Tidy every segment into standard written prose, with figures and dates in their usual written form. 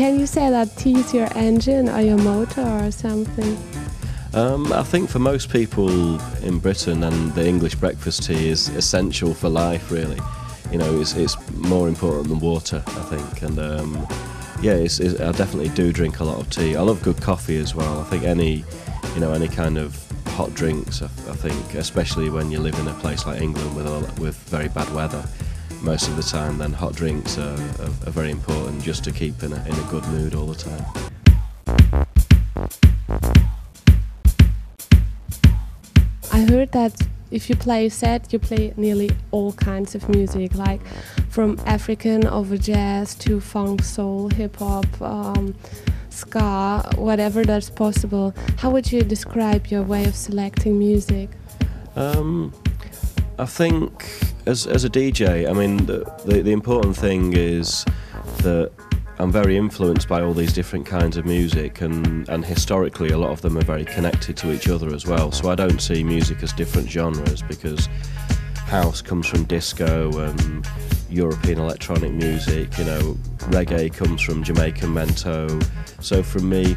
Can you say that tea's your engine or your motor or something? I think for most people in Britain, and the English breakfast tea is essential for life, really. You know, it's more important than water, I think. And yeah, I definitely do drink a lot of tea. I love good coffee as well. I think any kind of hot drinks, I think, especially when you live in a place like England with very bad weather most of the time, then hot drinks are very important just to keep in a good mood all the time. I heard that if you play a set, you play nearly all kinds of music, like from African over jazz to funk, soul, hip-hop, ska, whatever that's possible. How would you describe your way of selecting music? I think as a DJ, I mean, the important thing is that I'm very influenced by all these different kinds of music, and historically a lot of them are very connected to each other as well. So I don't see music as different genres, because house comes from disco and European electronic music, you know, reggae comes from Jamaican mento. So for me,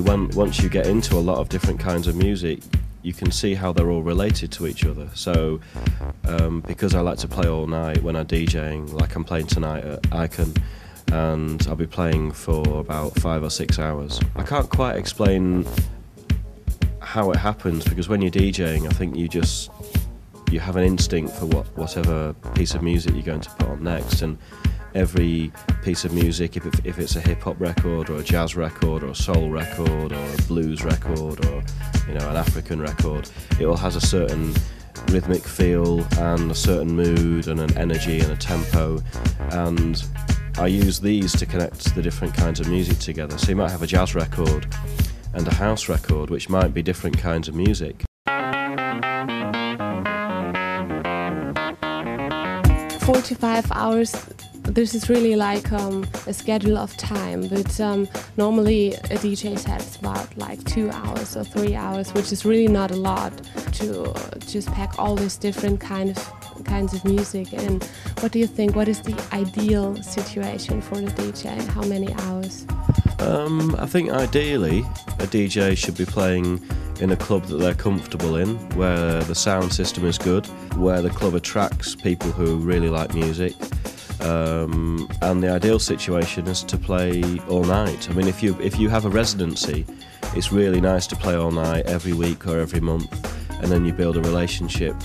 once you get into a lot of different kinds of music, you can see how they're all related to each other. So because I like to play all night when I'm DJing, like I'm playing tonight at Icon, and I'll be playing for about 5 or 6 hours. I can't quite explain how it happens, because when you're DJing, I think you have an instinct for whatever piece of music you're going to put on next, and every piece of music, if it's a hip-hop record or a jazz record or a soul record or a blues record or, you know, an African record, it all has a certain rhythmic feel and a certain mood and an energy and a tempo, and I use these to connect the different kinds of music together. So you might have a jazz record and a house record, which might be different kinds of music. 45 hours, this is really like a schedule of time, but normally a DJ set is about like 2 hours or 3 hours, which is really not a lot to just pack all these different kinds of music in. What do you think? What is the ideal situation for the DJ? How many hours? I think ideally a DJ should be playing in a club that they're comfortable in, where the sound system is good, where the club attracts people who really like music, and the ideal situation is to play all night. I mean, if you have a residency, it's really nice to play all night every week or every month, and then you build a relationship.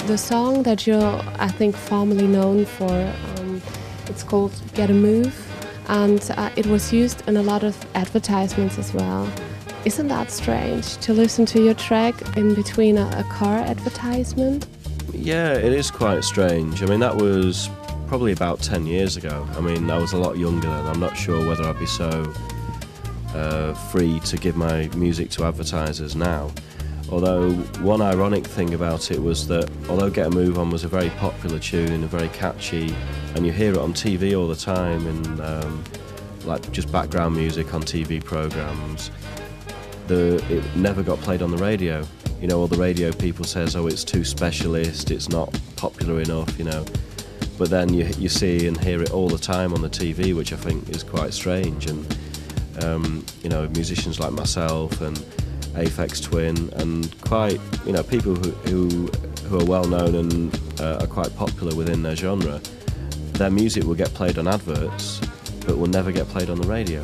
The song that you're, I think, formerly known for, it's called Get a Move, and it was used in a lot of advertisements as well. Isn't that strange to listen to your track in between a car advertisement? Yeah, it is quite strange. I mean, that was probably about 10 years ago. I mean, I was a lot younger then. I'm not sure whether I'd be so free to give my music to advertisers now. Although one ironic thing about it was that although Get a Move On was a very popular tune and very catchy, and you hear it on TV all the time and like just background music on TV programs, it never got played on the radio. You know, all the radio people says, oh, it's too specialist, it's not popular enough, you know. But then you see and hear it all the time on the TV, which I think is quite strange. And you know, musicians like myself and Aphex Twin and quite, you know, people who are well known and are quite popular within their genre, their music will get played on adverts but will never get played on the radio.